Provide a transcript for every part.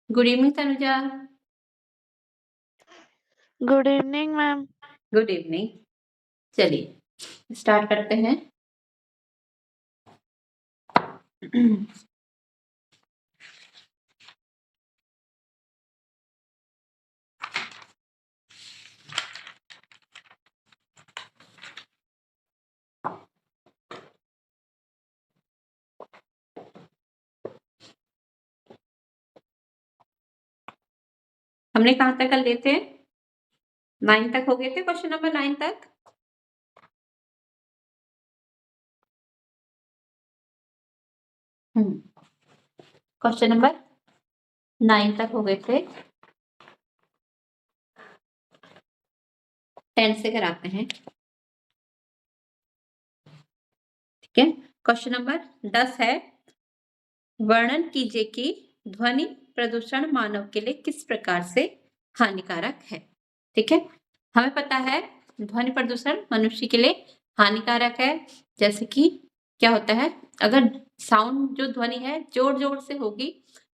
Good evening Tanuja. Good evening ma'am. Good evening. चलिए start करते हैं। हमने कहाँ तक कर लिए थे? 9 तक हो गए थे, क्वेश्चन नंबर 9 तक। क्वेश्चन नंबर 9 तक हो गए थे। 10 से कराते हैं, ठीक है। क्वेश्चन नंबर 10 है, वर्णन कीजिए कि ध्वनि प्रदूषण मानव के लिए किस प्रकार से हानिकारक है। ठीक है, हमें पता है ध्वनि प्रदूषण मनुष्य के लिए हानिकारक है। जैसे कि क्या होता है, अगर साउंड जो ध्वनि है जोर जोर से होगी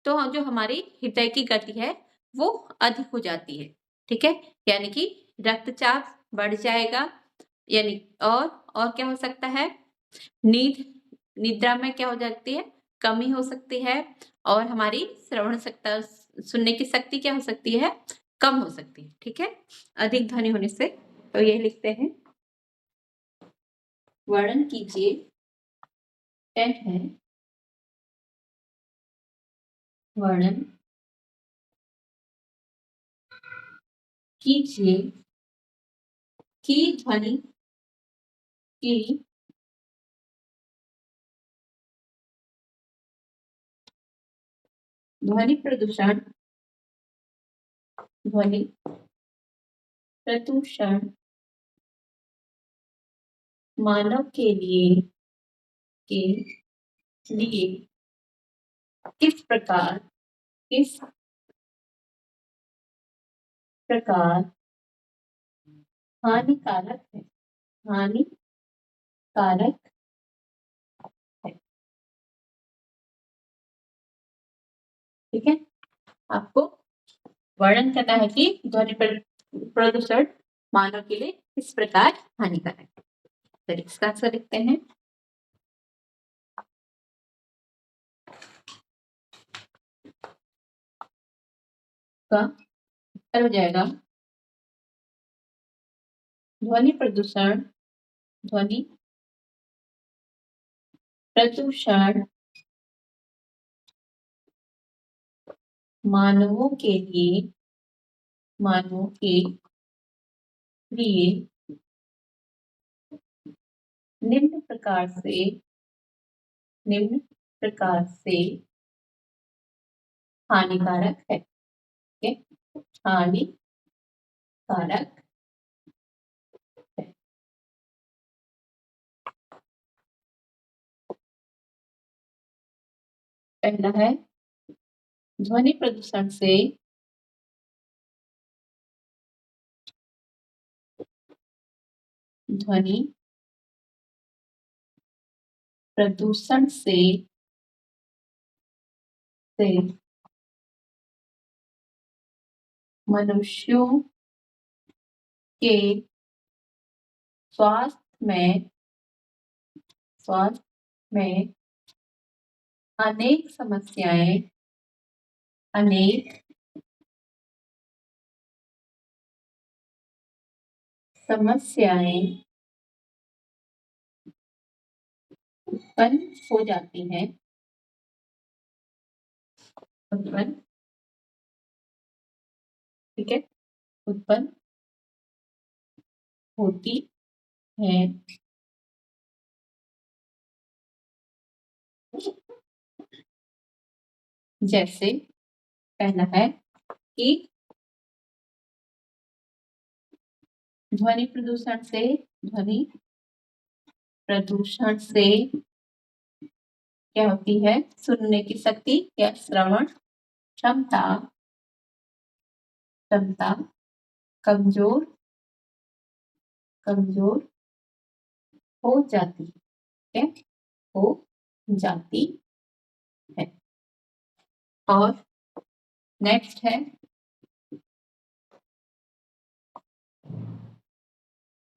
तो जो हमारी हृदय की गति है वो अधिक हो जाती है। ठीक है, यानी कि रक्तचाप बढ़ जाएगा, यानी और क्या हो सकता है, निद्रा में क्या हो जाती है, कमी हो सकती है, और हमारी श्रवण शक्ति, सुनने की शक्ति क्या हो सकती है, कम हो सकती है। ठीक है, अधिक ध्वनि होने से। तो ये लिखते हैं, वर्णन कीजिए, 10 है, वर्णन कीजिए कि ध्वनि की ध्वनि प्रदूषण मानव के लिए किस प्रकार हानिकारक है। ठीक है, आपको वर्णन करना है कि ध्वनि प्रदूषण मानव के लिए किस प्रकार हानिकारक है। तो इसका आंसर लिखते हैं, का उत्तर हो जाएगा ध्वनि प्रदूषण मानवों के लिए निम्न प्रकार से हानिकारक है। ठीक है, हानिकारक है। पहला है, ध्वनि प्रदूषण से मनुष्यों के स्वास्थ्य में अनेक समस्याएं उत्पन्न हो जाती हैं, ठीक है, उत्पन्न होती है। जैसे पहला है कि ध्वनि प्रदूषण से क्या होती है, सुनने की शक्ति या श्रवण क्षमता कमजोर हो जाती है। और नेक्स्ट है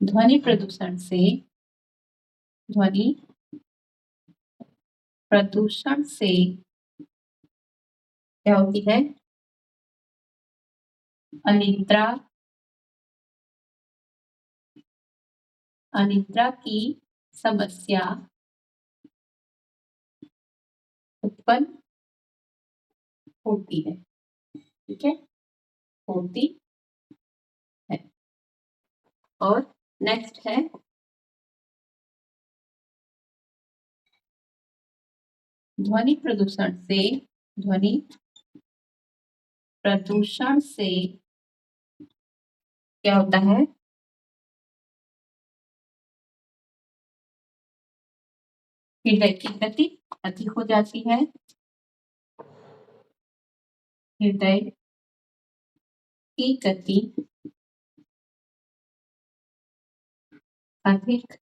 ध्वनि प्रदूषण से क्या होती है? अनिद्रा की समस्या उत्पन्न होती है। ठीक है, होती है। और नेक्स्ट है ध्वनि प्रदूषण से क्या होता है? हृदय की गति अधिक हो जाती है। हृदय की गति अधिक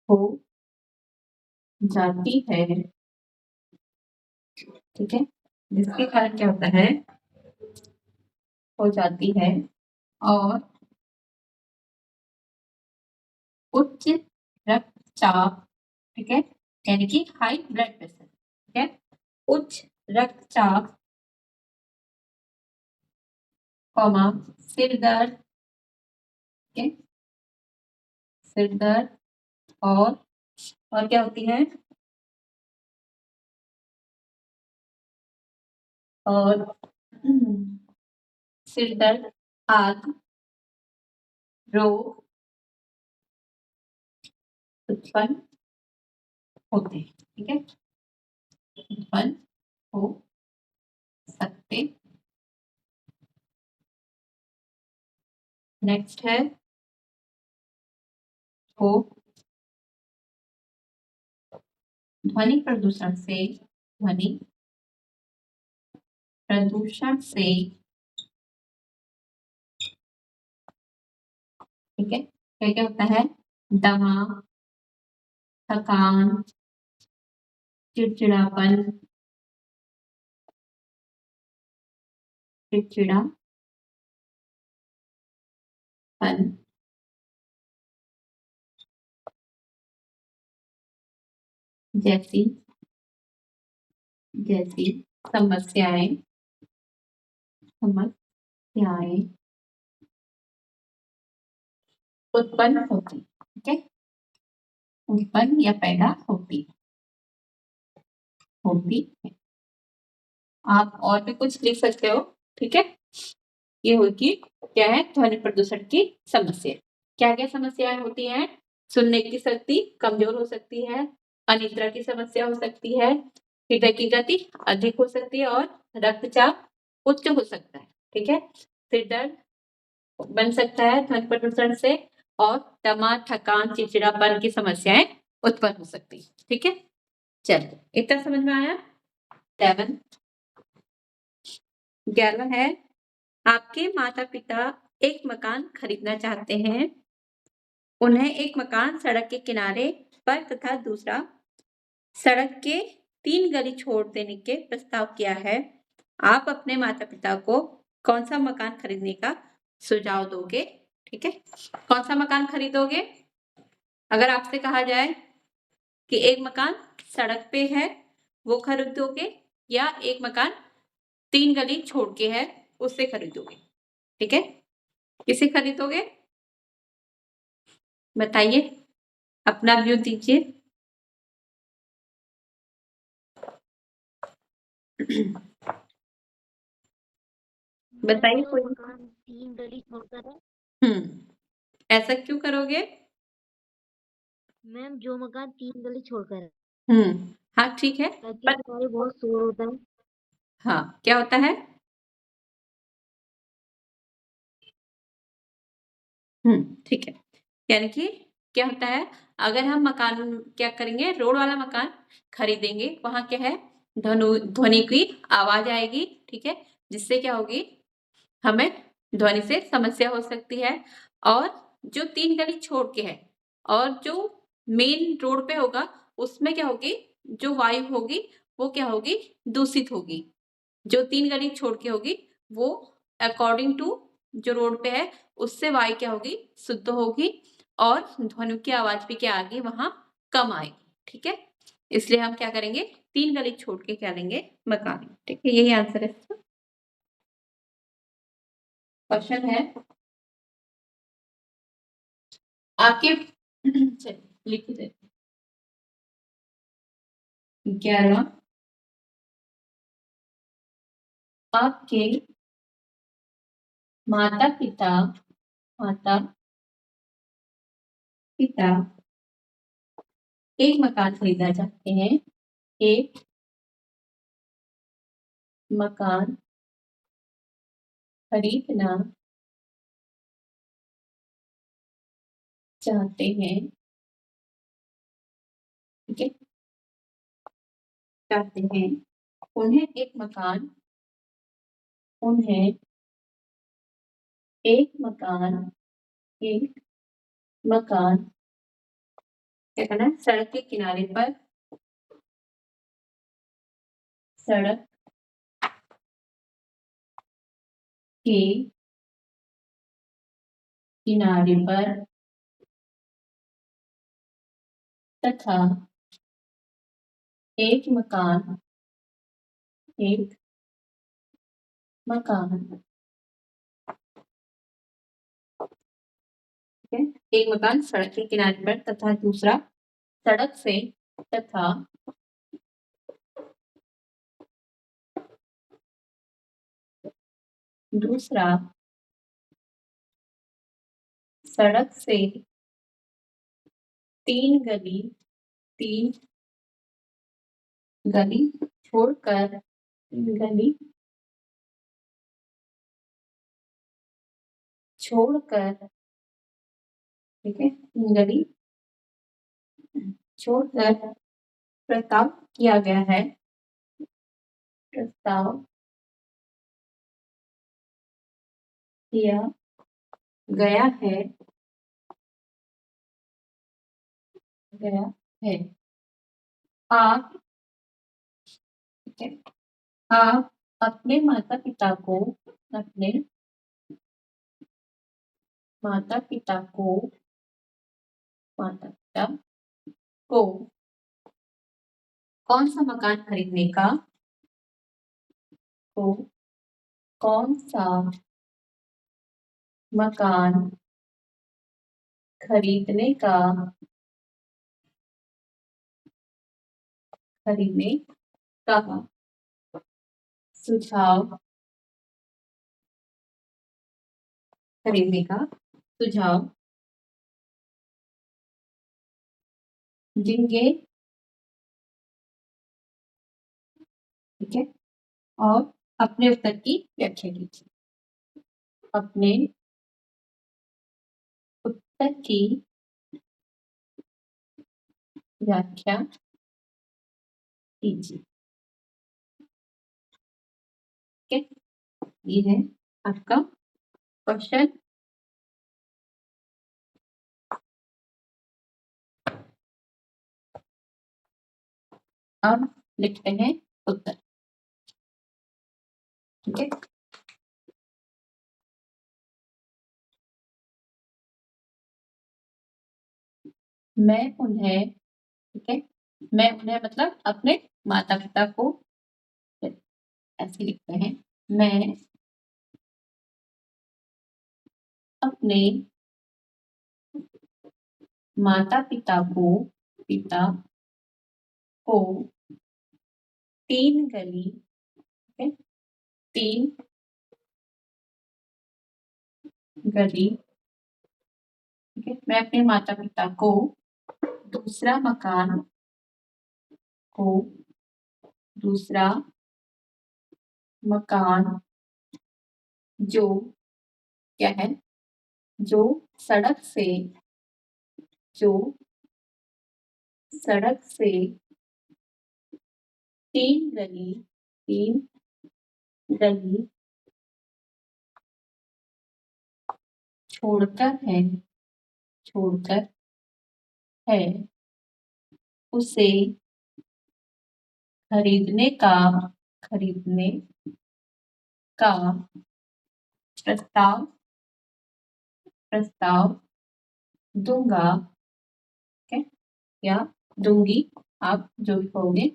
हो जाती है। ठीक है, जिसके कारण क्या होता है? हो जाती है। और उच्च रक्तचाप, ठीक है, यानी कि हाई ब्लड प्रेशर। ठीक है, उच्च रक्तचाप, सिर दर्द, ठीक है, सिर दर्द और क्या होती है? और सिर दर्द आदि रोग उत्पन्न होते हैं। ठीक है, उत्पन्न हो सकते। नेक्स्ट है हो ध्वनि प्रदूषण से ठीक है, क्या क्या होता है? दमा, थकान, चिड़चिड़ापन, जैसी समस्याएं उत्पन्न होती। ठीक है, उत्पन्न या पैदा होती है। आप और भी कुछ लिख सकते हो। ठीक है, ये होगी क्या है? ध्वनि प्रदूषण की समस्या। क्या क्या समस्याएं होती हैं? सुनने की शक्ति कमजोर हो सकती है, अनिद्रा की समस्या हो सकती है, हृदय की गति अधिक हो सकती है और रक्तचाप उच्च हो सकता है। ठीक है, सिर दर्द बन सकता है ध्वनि प्रदूषण से और दमा, थकान, चिड़चिड़ापन की समस्याएं उत्पन्न हो सकती है। ठीक है, चलिए इतना समझ में आया। 11 है आपके माता पिता एक मकान खरीदना चाहते हैं। उन्हें एक मकान सड़क के किनारे पर तथा दूसरा सड़क के 3 गली छोड़ देने के प्रस्ताव किया है। आप अपने माता पिता को कौन सा मकान खरीदने का सुझाव दोगे? ठीक है, कौन सा मकान खरीदोगे? अगर आपसे कहा जाए कि एक मकान सड़क पे है वो खरीदोगे या एक मकान 3 गली छोड़ के है उससे खरीदोगे? ठीक है, किसे खरीदोगे? बताइए, अपना व्यू दीजिए। बताइए कोई। मकान 3 गली छोड़कर है। ऐसा क्यों करोगे? मैम जो मकान 3 गली छोड़कर है हाँ ठीक है, ताकि हमारे बहुत शोर होता है। हाँ क्या होता है? ठीक है, यानी कि क्या होता है? अगर हम मकान क्या करेंगे, रोड वाला मकान खरीदेंगे, वहां क्या है? ध्वनि की आवाज आएगी। ठीक है, जिससे क्या होगी? हमें ध्वनि से समस्या हो सकती है। और जो 3 गली छोड़ के है और जो मेन रोड पे होगा उसमें क्या होगी? जो वायु होगी वो क्या होगी, दूषित होगी। जो 3 गली छोड़ के होगी वो अकॉर्डिंग टू जो रोड पे है उससे वायु क्या होगी, शुद्ध होगी और ध्वनि की आवाज भी क्या आएगी वहां, कम आएगी। ठीक है, इसलिए हम क्या करेंगे, 3 गली छोड़ के क्या लेंगे, मकान। ठीक है, यही आंसर है इसका। क्वेश्चन है आपके चलिए लिख देते 11वां, आपके माता पिता, माता पिता एक मकान खरीदना चाहते हैं, एक मकान खरीदना चाहते हैं। ठीक है, चाहते हैं, उन्हें एक मकान, उन्हें एक मकान, एक मकान क्या करना है, सड़क के किनारे पर, सड़क के किनारे पर तथा एक मकान, एक मकान, ठीक है, एक मकान सड़क के किनारे पर तथा दूसरा सड़क से, तथा दूसरा सड़क से 3 गली, 3 गली छोड़कर, 3 गली छोड़कर, ठीक है, 3 गली छोड़कर प्रस्ताव किया गया है, प्रस्ताव किया गया है, गया है। आप, ठीक है, आप अपने माता पिता को, अपने माता पिता को, माता पिता को कौन सा मकान खरीदने का, को कौन सा मकान खरीदने का, खरीदने का सुझाव, खरीदने का सुझाव देंगे। ठीक है, और अपने उत्तर की व्याख्या कीजिए, अपने उत्तर की व्याख्या कीजिए। ठीक है, ये है आपका क्वेश्चन। अब लिखते हैं उत्तर। ठीक है, मैं उन्हें, ठीक है, मैं उन्हें मतलब अपने माता पिता को, ऐसे लिखते हैं, मैं अपने माता पिता को, पिता को 3 गली, ठीक है, 3 गली, ठीक है, मैं अपने माता पिता को दूसरा मकान, को दूसरा मकान जो क्या है, जो सड़क से, जो सड़क से 3 गली, 3 गली छोड़कर है, छोड़कर है, उसे खरीदने का प्रस्ताव दूंगा, ठीक है, या दूंगी, आप जो भी कहोगे,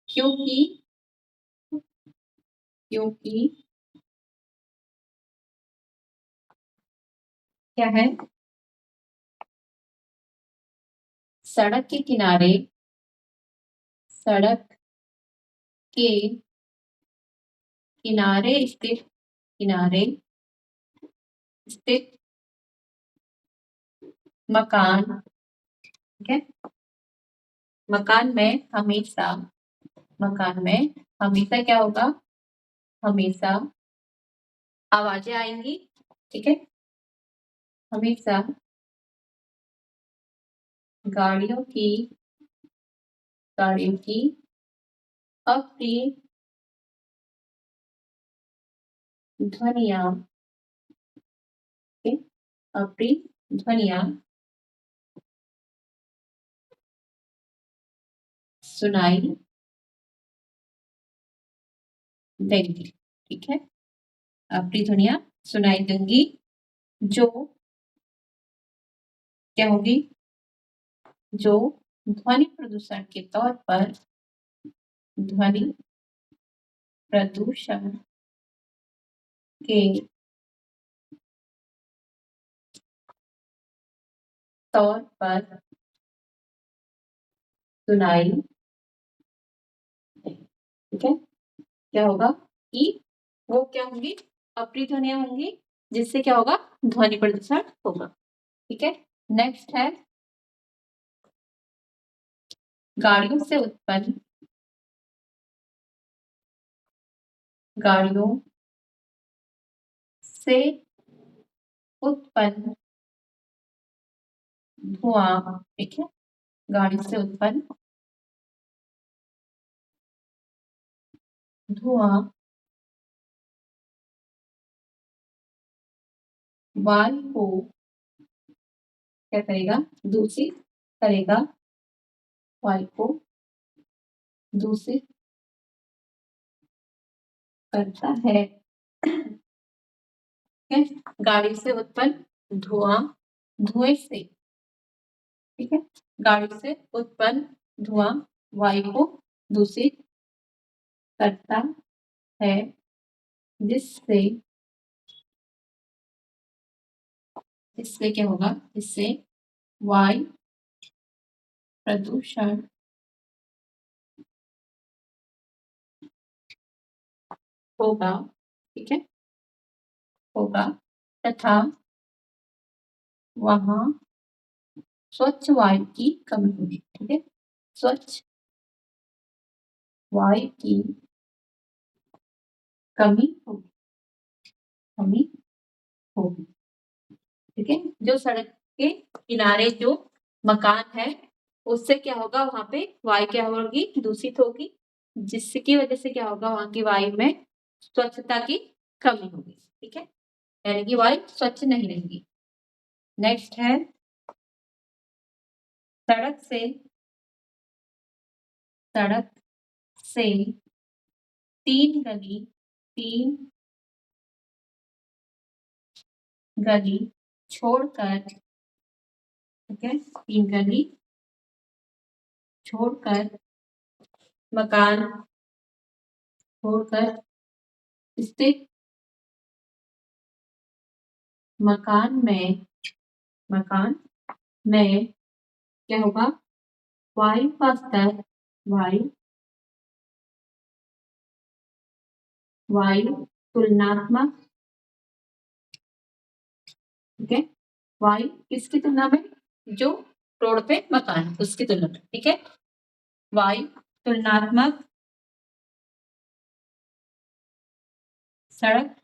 क्योंकि क्या है, सड़क के किनारे स्थित मकान, ठीक है, मकान में हमेशा क्या होगा, हमेशा आवाजें आएंगी, ठीक है, हमेशा गाड़ियों की अप्रिय ध्वनियां, सुनाई देंगी, ठीक है, अप्रिय ध्वनियां सुनाई देंगी, जो क्या होगी, जो ध्वनि प्रदूषण के तौर पर ध्वनि प्रदूषण के तौर पर सुनाई, ठीक है, क्या होगा कि वो क्या होंगी, अप्रिय ध्वनियां होंगी, जिससे क्या होगा, ध्वनि प्रदूषण होगा, ठीक है। नेक्स्ट है गाड़ियों से उत्पन्न धुआं, ठीक है, गाड़ी से उत्पन्न धुआं वायु को क्या करेगा, दूषित करेगा, वायु को दूषित करता है, ठीक है, गाड़ी से उत्पन्न धुएं से, ठीक है, गाड़ी से उत्पन्न धुआं वायु को दूषित करता है, जिससे क्या होगा, जिससे वायु प्रदूषण होगा, ठीक है, होगा, तथा वहां स्वच्छ वायु की कमी होगी, ठीक है, स्वच्छ वायु की कमी होगी, ठीक है, जो सड़क के किनारे जो मकान है उससे क्या होगा, वहां पे वायु क्या होगी, दूषित होगी, जिसकी वजह से क्या होगा, वहां की वायु में स्वच्छता की कमी होगी, ठीक है, यानी कि वायु स्वच्छ नहीं रहेगी। नेक्स्ट है सड़क से तीन गली छोड़कर, ठीक है, तीन गली छोड़कर स्थित मकान में क्या होगा, वायु का स्तर वायु तुलनात्मक, ठीक है, वायु किसकी तुलना में, जो रोड पे मकान है उसकी तुलना में, ठीक है, वायु तुलनात्मक सड़क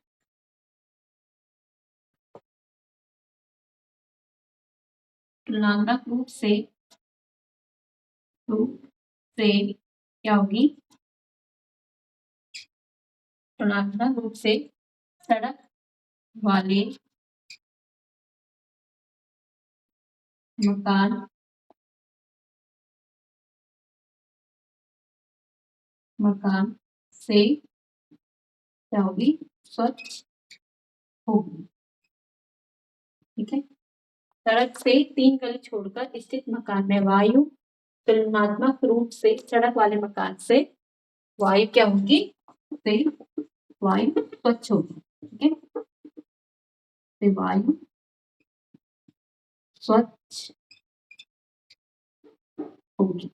तुलनात्मक रूप से क्या होगी, तुलनात्मक रूप से सड़क वाले मकान मकान से क्या होगी? स्वच्छ होगी। ठीक है। सड़क से 3 गली छोड़कर स्थित मकान में वायु तुलनात्मक रूप से सड़क वाले मकान से वायु क्या होगी? से वायु स्वच्छ होगी। ठीक है। से वायु स्वच्छ होगी।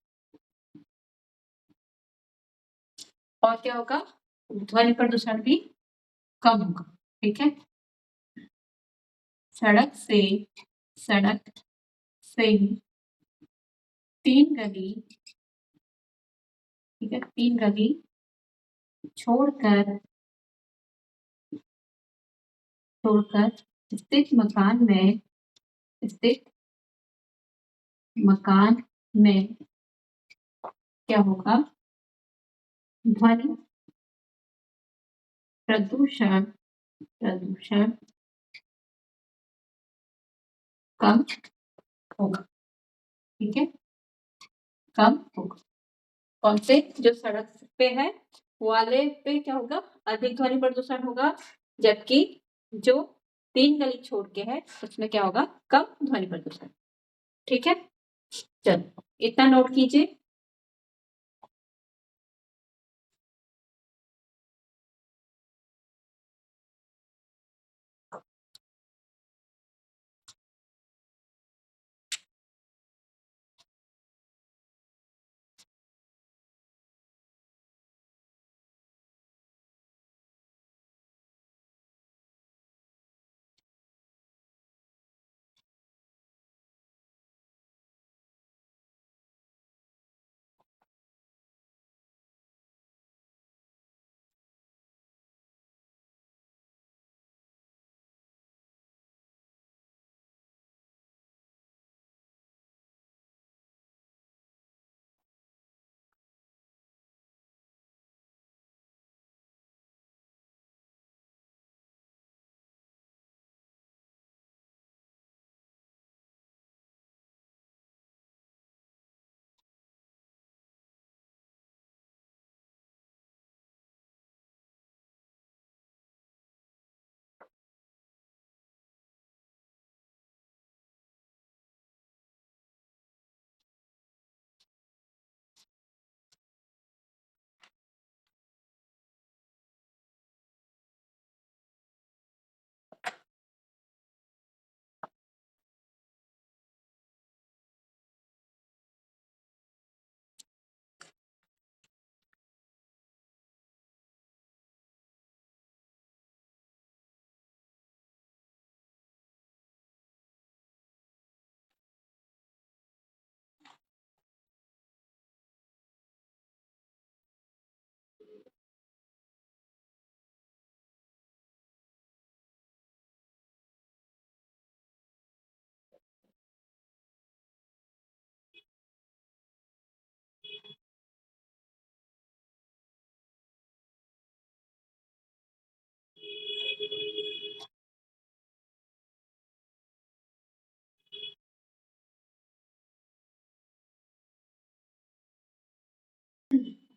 और क्या होगा? ध्वनि प्रदूषण भी कम होगा। ठीक है। सड़क से 3 गली, ठीक है, 3 गली छोड़कर स्थित मकान में क्या होगा? ध्वनि प्रदूषण कम होगा। ठीक है। कम होगा। कौन से? जो सड़क पे है वाले पे क्या होगा? अधिक ध्वनि प्रदूषण होगा, जबकि जो 3 गली छोड़ के है उसमें क्या होगा? कम ध्वनि प्रदूषण। ठीक है। चलो इतना नोट कीजिए।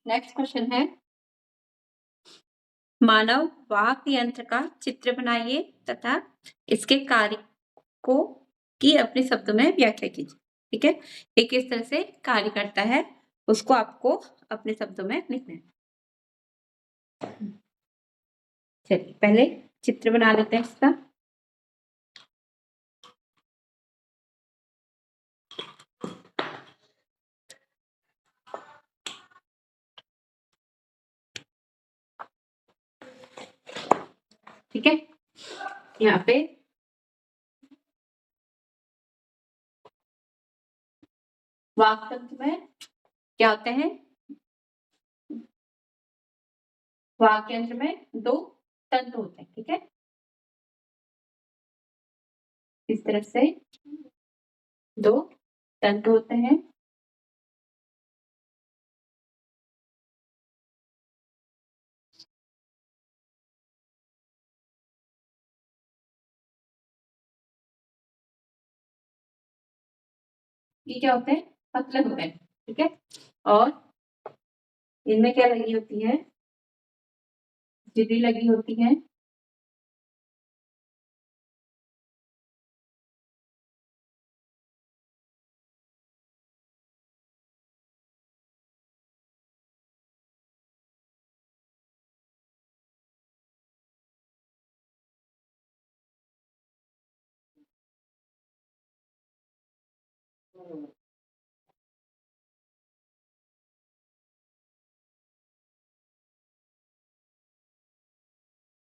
नेक्स्ट क्वेश्चन है, मानव वाक यंत्र का चित्र बनाइए तथा इसके कार्य को की अपने शब्दों में व्याख्या कीजिए। ठीक है। ये किस तरह से कार्य करता है उसको आपको अपने शब्दों में लिखना है। चलिए पहले चित्र बना लेते हैं इसका। ठीक है। यहाँ पे वाक यंत्र में क्या होते हैं? वाक यंत्र में 2 तंतु होते हैं। ठीक है। इस तरह से 2 तंतु होते हैं। ये क्या होते हैं? पतले होते हैं। ठीक है। और इनमें क्या लगी होती है? झिल्ली लगी होती है।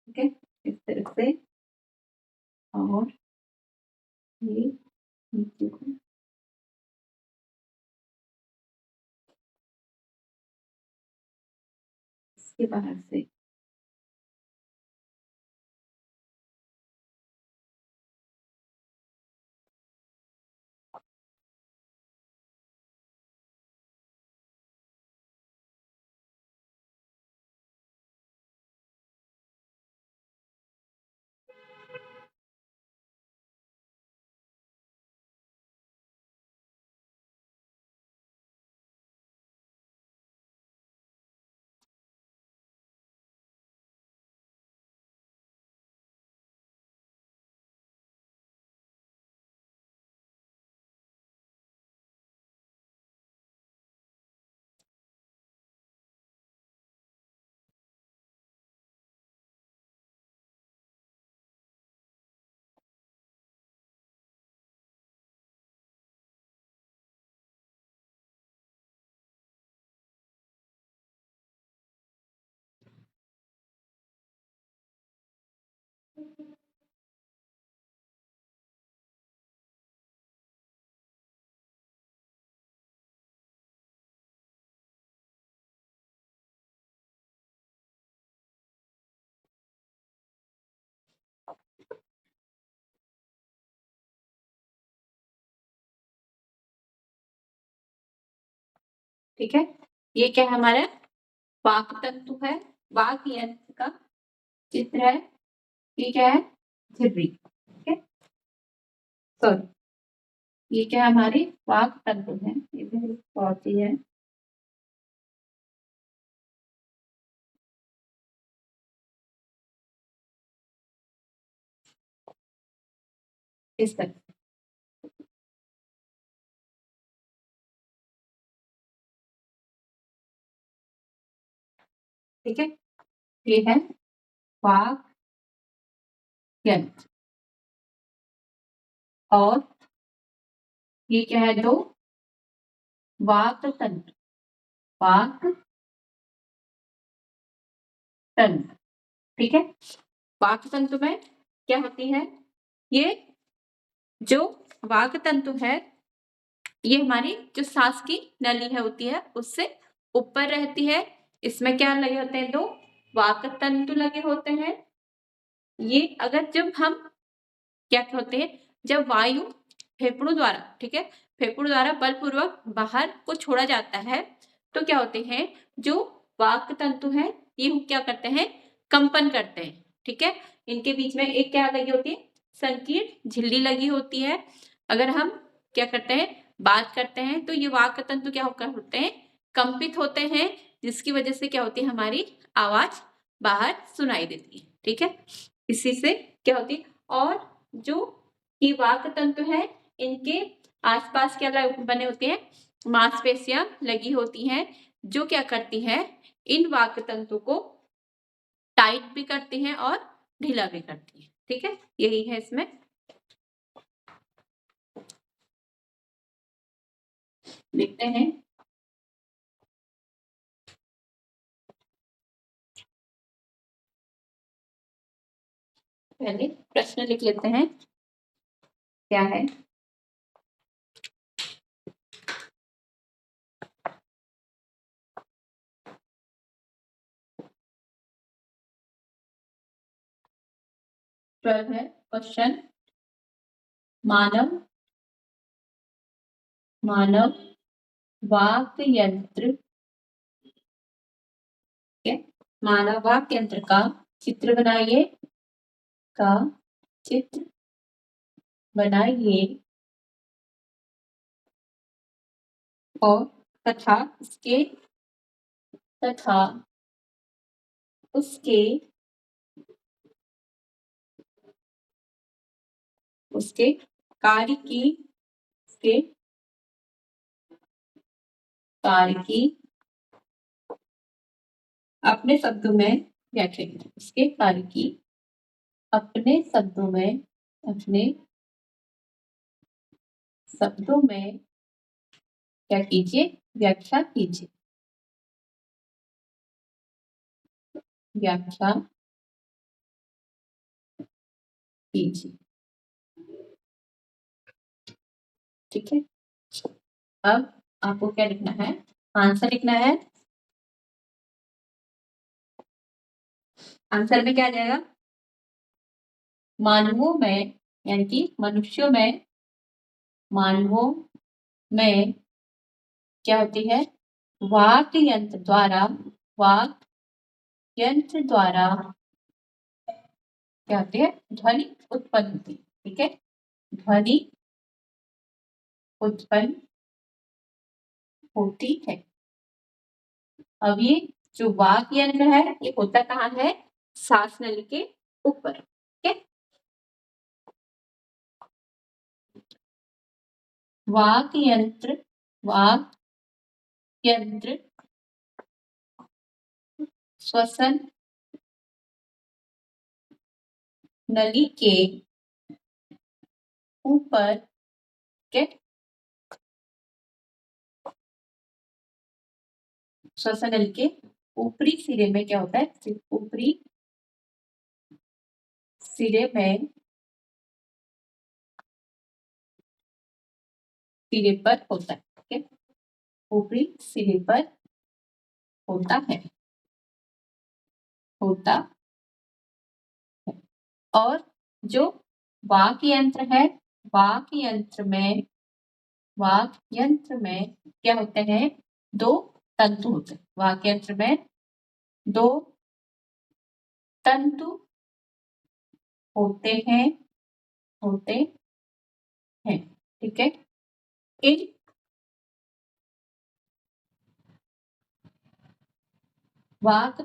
ठीक है, इस तरह से। और ये नीचे को इसके बाहर से। ठीक है, ये क्या है हमारा? वाक तंतु है। वाक यंत्र का चित्र है। ये क्या है? झिल्ली। ठीक है, सॉरी, ये क्या है? हमारी वाक तंतु है। ये भी बहुत ही है। इस तरह। ठीक है, ये है वाक यंत्र। और ये क्या है? दो वाक तंतु। वाक तंतु। ठीक है, वाक तंतु में क्या होती है? ये जो वाक तंतु है, ये हमारी जो सांस की नली है होती है उससे ऊपर रहती है। इसमें क्या लगे होते हैं? दो वाक तंतु लगे होते हैं। ये अगर जब हम क्या होते हैं, जब वायु फेफड़ों द्वारा, ठीक है, फेफड़ों द्वारा बलपूर्वक बाहर को छोड़ा जाता है तो क्या होते हैं? जो वाक तंतु है ये क्या करते हैं? कंपन करते हैं। ठीक है, इनके बीच में एक क्या लगी होती है? संकीर्ण झिल्ली लगी होती है। अगर हम क्या करते हैं? बात करते हैं तो ये वाक तंतु क्या होकर होते हैं? कंपित होते हैं, जिसकी वजह से क्या होती है? हमारी आवाज बाहर सुनाई देती है। ठीक है, इसी से क्या होती है? और जो ये वाक तंतु है इनके आसपास क्या बने होते हैं? मांसपेशियां लगी होती हैं, जो क्या करती है? इन वाक तंतु को टाइट भी करती हैं और ढीला भी करती हैं। ठीक है, यही है इसमें। लिखते हैं। पहले प्रश्न लिख लेते हैं, क्या है? ट्वेल्व है क्वेश्चन। मानव मानव वाक यंत्र के मानव वाक यंत्र का चित्र बनाइए। का चित्र बनाइए और तथा इसके तथा उसके कार्य की अपने शब्दों में व्याख्या कीजिए। उसके कार्य की अपने शब्दों में क्या कीजिए, व्याख्या कीजिए। ठीक है, अब आपको क्या लिखना है, आंसर लिखना है। आंसर में क्या आ जाएगा, मानवों में यानी कि मनुष्यों में क्या होती है, वाक् यंत्र द्वारा क्या होती है, ध्वनि उत्पन्न होती है। ठीक है, ध्वनि उत्पन्न होती है। अब ये जो वाक् यंत्र है ये होता कहाँ है, श्वासनली के ऊपर। ठीक है, वाक् यंत्र श्वसन नली के ऊपर के श्वसन नली के ऊपरी सिरे में क्या होता है, ऊपरी सिरे पर होता है। ठीक है, ऊपरी सिरे पर होता है। और जो वाक् यंत्र है, वाक् यंत्र में क्या होते हैं, दो तंतु होते हैं। वाक् यंत्र में दो तंतु होते हैं। ठीक है, इन वाक्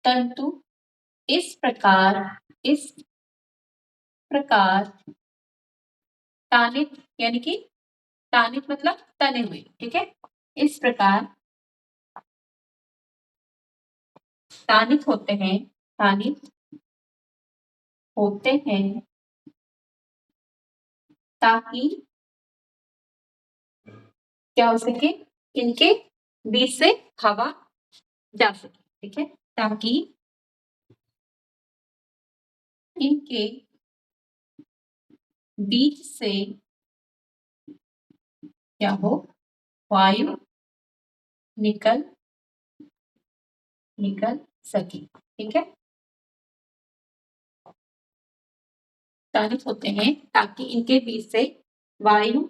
तंतु इस प्रकार तानित, यानी कि तानित मतलब तने हुए। ठीक है, इस प्रकार तानित होते हैं ताकि क्या हो सके, इनके बीच से हवा जा सके। ठीक है, ताकि इनके बीच से क्या हो, वायु निकल सके। ठीक है, तानित होते हैं ताकि इनके बीच से वायु,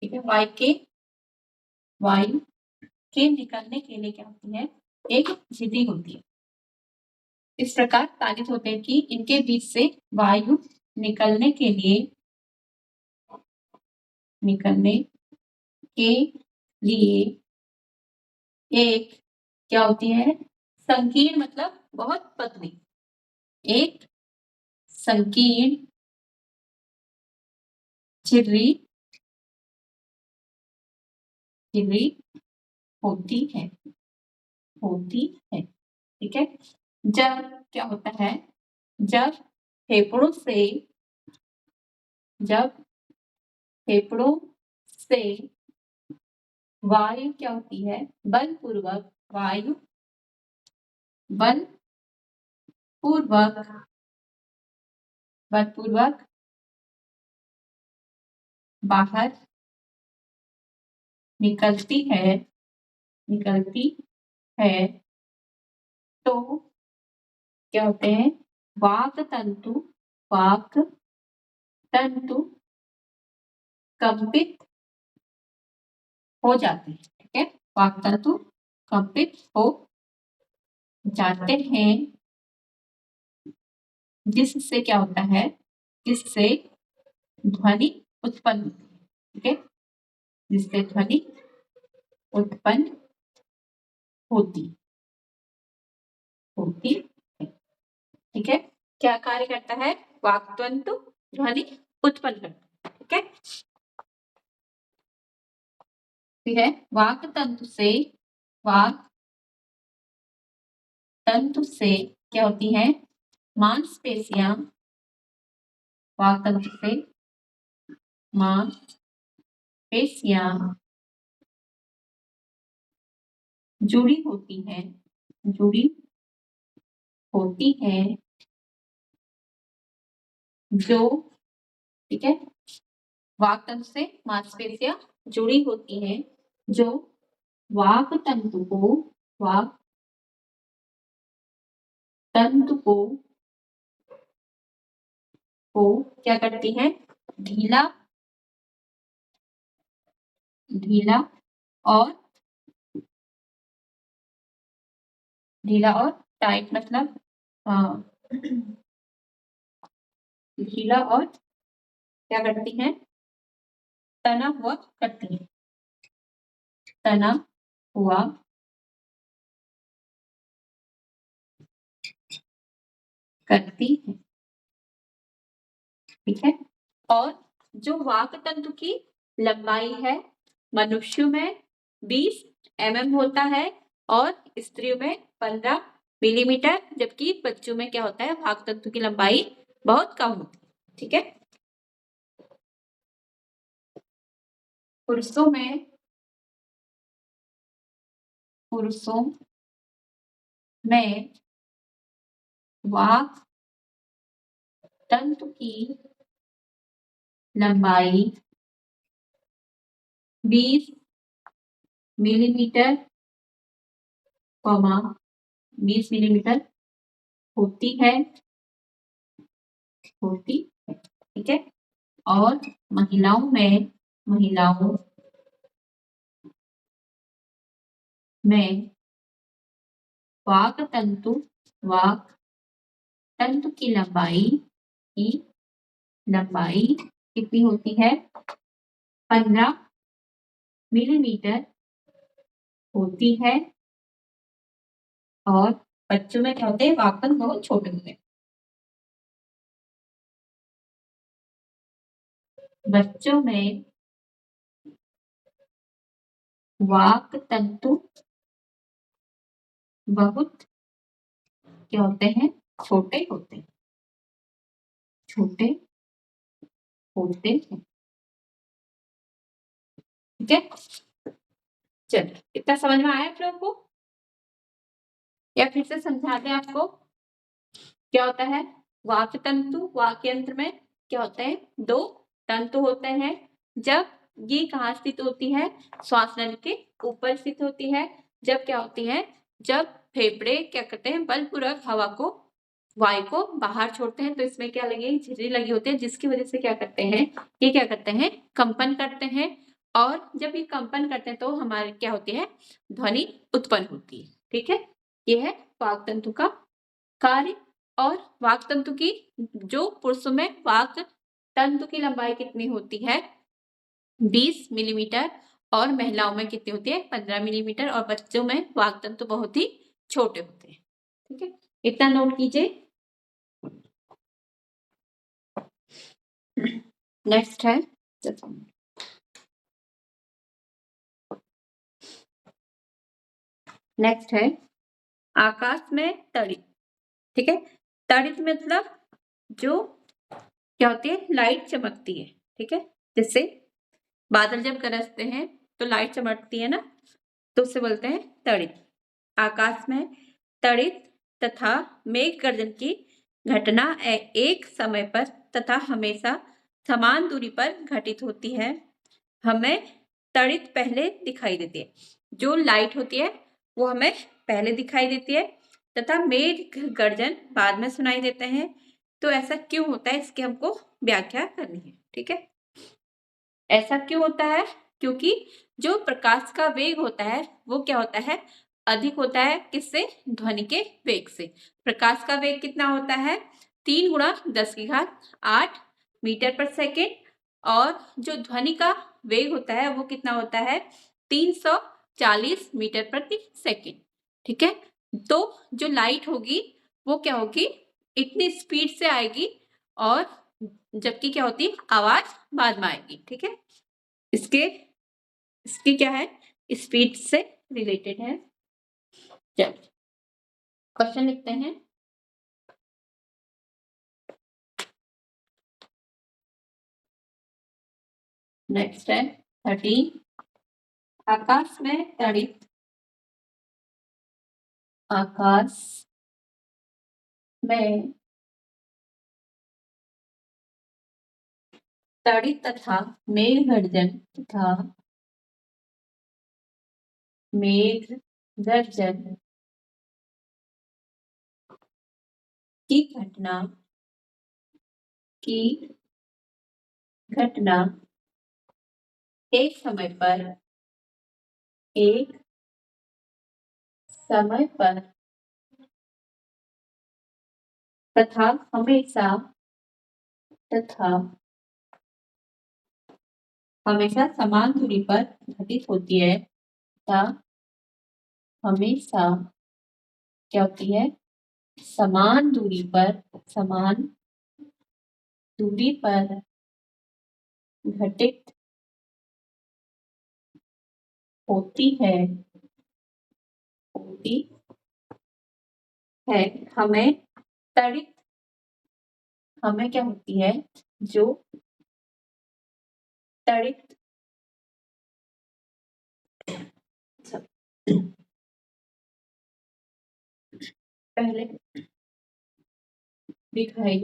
ठीक है, वायु के निकलने के लिए क्या होती है, एक झिल्ली होती है। इस प्रकार तानित होते हैं कि इनके बीच से वायु निकलने के लिए एक क्या होती है, संकीर्ण मतलब बहुत पतली, एक संकीर्ण झिल्ली होती है। ठीक है, जब क्या होता है, जब फेफड़ों से वायु क्या होती है, बलपूर्वक बाहर निकलती है तो क्या होते हैं, वाक् तंतु कंपित हो जाते हैं। ठीक है, वाक् तंतु कंपित हो जाते हैं, जिससे क्या होता है, जिससे ध्वनि उत्पन्न होती है। ठीक है, जिससे ध्वनि उत्पन्न होती होती है। ठीक है, क्या कार्य करता है? वाक् तंतु ध्वनि उत्पन्न करता है। ठीक है, फिर है वाक् तंतु से क्या होती है? मांसपेशियां, वाक् तंतु से मांसपेशियां जुड़ी होती है जो, ठीक है, वाक् तंतु से मांसपेशियां जुड़ी होती हैं जो वाक् तंतु को क्या करती हैं? ढीला और टाइट, मतलब ढीला और क्या करती हैं? तना हुआ करती हैं, तना हुआ करती है। ठीक है, और जो वाक् तंतु की लंबाई है मनुष्यों में 20 mm होता है और स्त्रियों में 15 मिलीमीटर, जबकि बच्चों में क्या होता है? वाक् तंतु की लंबाई बहुत कम होती है। ठीक है, पुरुषों में वाक् तंतु की लंबाई 20 मिलीमीटर, 20 मिलीमीटर होती है। ठीक है, और महिलाओं में वाक् तंतु की लंबाई कितनी होती है? 15 मिलीमीटर होती है, और बच्चों में क्या होते हैं? वाक् तंतु बहुत छोटे होते हैं। बच्चों में वाक् तंतु बहुत क्या होते हैं? छोटे होते हैं। ठीक है, चलिए, इतना समझ में आया आप लोगों को, या फिर से समझा दें आपको? क्या होता है? वाक् तंतु, वाक्य यंत्र में क्या होते हैं? 2 तंतु होते हैं। जब ये कहाँ स्थित होती है? श्वास नली के ऊपर स्थित होती है। जब क्या होती है? जब फेफड़े क्या करते हैं? बलपूर्वक वायु को बाहर छोड़ते हैं, तो इसमें क्या लगी? झिर्री लगी होती है, जिसकी वजह से क्या करते हैं? ये क्या करते हैं? कंपन करते हैं, और जब ये कंपन करते हैं तो हमारे क्या होती है? ध्वनि उत्पन्न होती है। ठीक है, ये है वाक् तंतु का कार्य। और वाक् तंतु की, जो पुरुषों में वाक् तंतु की लंबाई कितनी होती है? 20 मिलीमीटर, और महिलाओं में कितनी होती है? 15 मिलीमीटर, और बच्चों में वाक् तंतु बहुत ही छोटे होते हैं। ठीक है, इतना नोट कीजिए। नेक्स्ट है आकाश में तड़ित। ठीक है, तड़ित मतलब जो क्या होती है? लाइट चमकती है। ठीक है, जैसे बादल जब गरजते हैं तो लाइट चमकती है ना, तो उसे बोलते हैं तड़ित। आकाश में तड़ित तथा मेघ गर्जन की घटना एक समय पर तथा हमेशा समान दूरी पर घटित होती है। हमें तड़ित पहले दिखाई देती है, जो लाइट होती है वो हमें पहले दिखाई देती है, तथा मेघ गर्जन बाद में सुनाई देते हैं। तो ऐसा क्यों होता है? इसकी हमको व्याख्या करनी है। ठीक है, ऐसा क्यों होता है? क्योंकि जो प्रकाश का वेग होता है वो क्या होता है? अधिक होता है। किससे? ध्वनि के वेग से। प्रकाश का वेग कितना होता है? 3 गुणा 10⁸ मीटर पर सेकेंड, और जो ध्वनि का वेग होता है वो कितना होता है? 300 40 मीटर प्रति सेकंड। ठीक है, तो जो लाइट होगी वो क्या होगी, इतनी स्पीड से आएगी, और जबकि क्या होती है, आवाज बाद में आएगी। ठीक है, इसके इसकी क्या है, स्पीड से रिलेटेड है। चल क्वेश्चन लिखते हैं। नेक्स्ट है 13। आकाश में तड़ित तथा मेघ गर्जन की घटना एक समय पर तथा हमेशा समान दूरी पर घटित होती है, तथा हमेशा क्या होती है, समान दूरी पर घटित होती है हमें तड़ित क्या होती है, जो तड़ित पहले दिखाई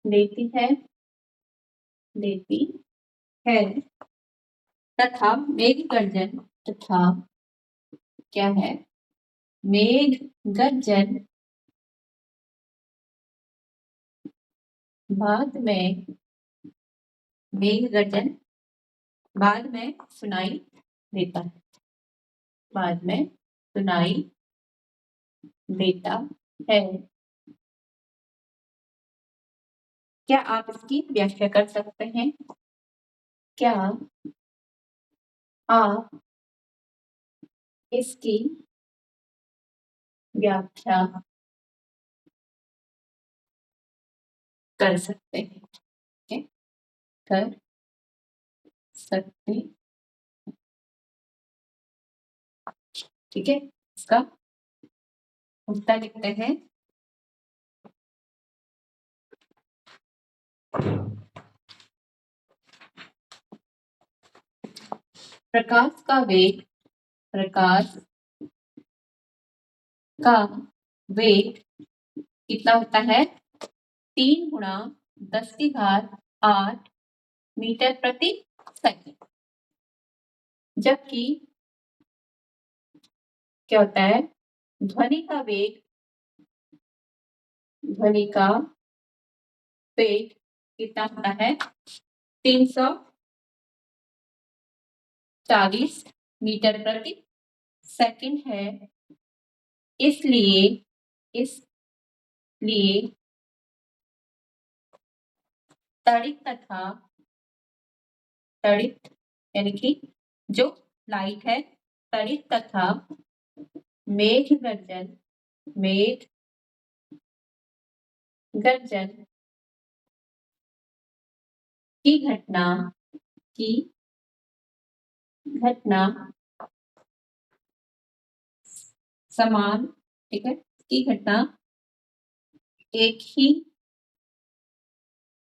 देती है तथा मेघ गर्जन क्या है, मेघ गर्जन बाद में सुनाई देता है। क्या आप इसकी व्याख्या कर सकते हैं? क्या आप इसकी व्याख्या कर सकते हैं? कर सकते, ठीक है, इसका उत्तर लिखते हैं। प्रकाश का वेग कितना होता है, 3 गुणा 10 की घात 8 मीटर प्रति सेकंड। जबकि क्या होता है, ध्वनि का वेग कितना होता है, 340 मीटर प्रति सेकंड है। इसलिए तड़ित यानी कि जो लाइट है, तड़ित तथा मेघ गर्जन की घटना समान, ठीक है, की घटना एक ही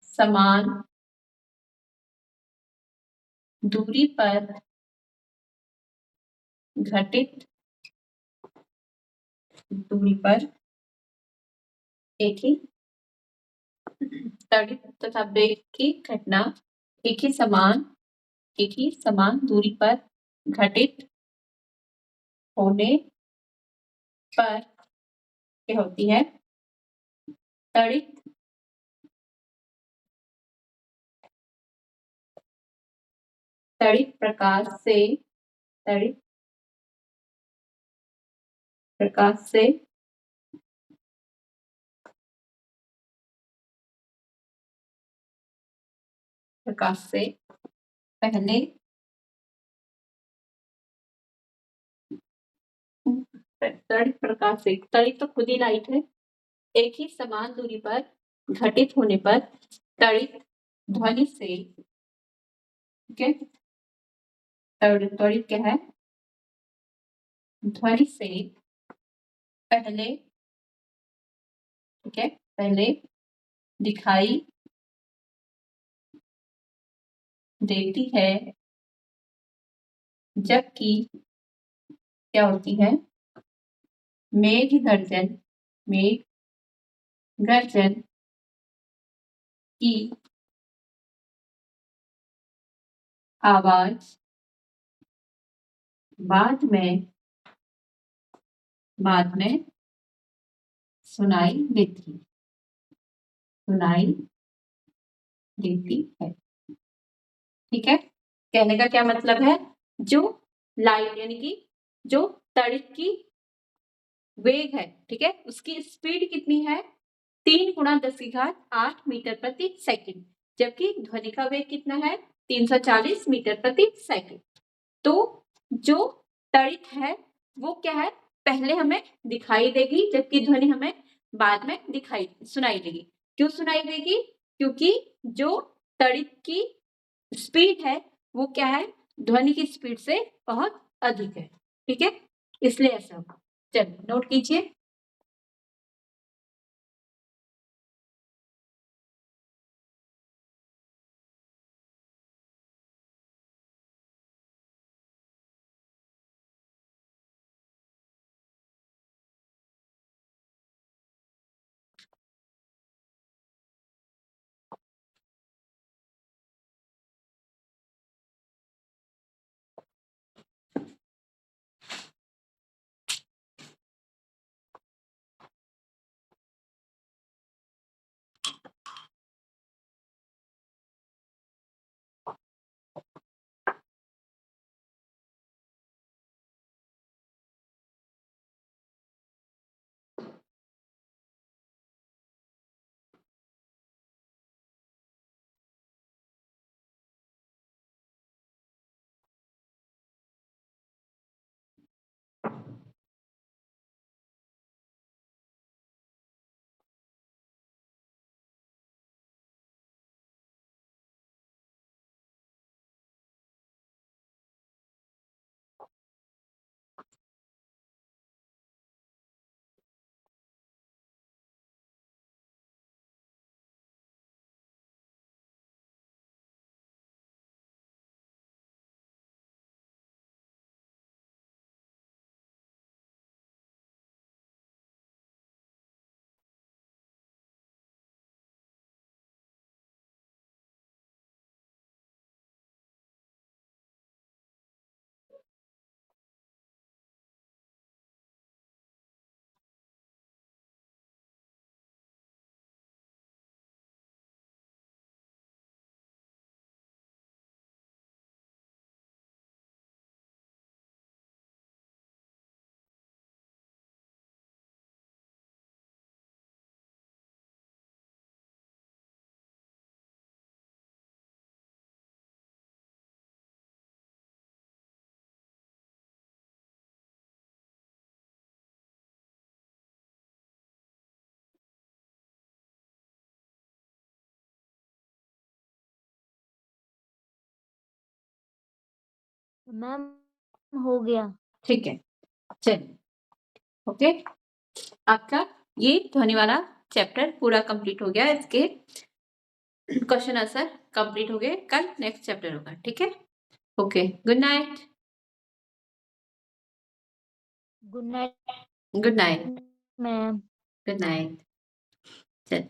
समान दूरी पर घटित एक ही तड़ित तथा वेग की घटना एक ही समान दूरी पर घटित होने पर क्या होती है, तड़ित प्रकाश से पहले तड़ित प्रकाश से, तड़ित तो खुद ही लाइट है, एक ही समान दूरी पर घटित होने पर तड़ित ध्वनि से, ठीक है, त्वरित क्या है, ध्वनि से पहले, ठीक है, पहले दिखाई देती है, जबकि क्या होती है, मेघ गर्जन की आवाज बाद में सुनाई देती है, ठीक है। कहने का क्या मतलब है, जो लाइट यानी कि जो तड़ित की वेग है, ठीक है, उसकी स्पीड कितनी है, 3 × 10⁸ मीटर प्रति सेकंड, जबकि ध्वनि का वेग कितना है, 340 मीटर प्रति सेकंड। तो जो तड़ित है वो क्या है, पहले हमें दिखाई देगी, जबकि ध्वनि हमें बाद में सुनाई देगी। क्यों सुनाई देगी, क्योंकि जो तड़ित की स्पीड है वो क्या है, ध्वनि की स्पीड से बहुत अधिक है, ठीक है, इसलिए ऐसा होगा। चलिए नोट कीजिए। मैम हो गया। ठीक है, चलिए, ओके, आपका ये ध्वनि वाला चैप्टर पूरा कंप्लीट हो गया। इसके क्वेश्चन आंसर कंप्लीट हो गए। कल नेक्स्ट चैप्टर होगा, ठीक है, okay, good night. Good night good night. Ma'am. Good night. चल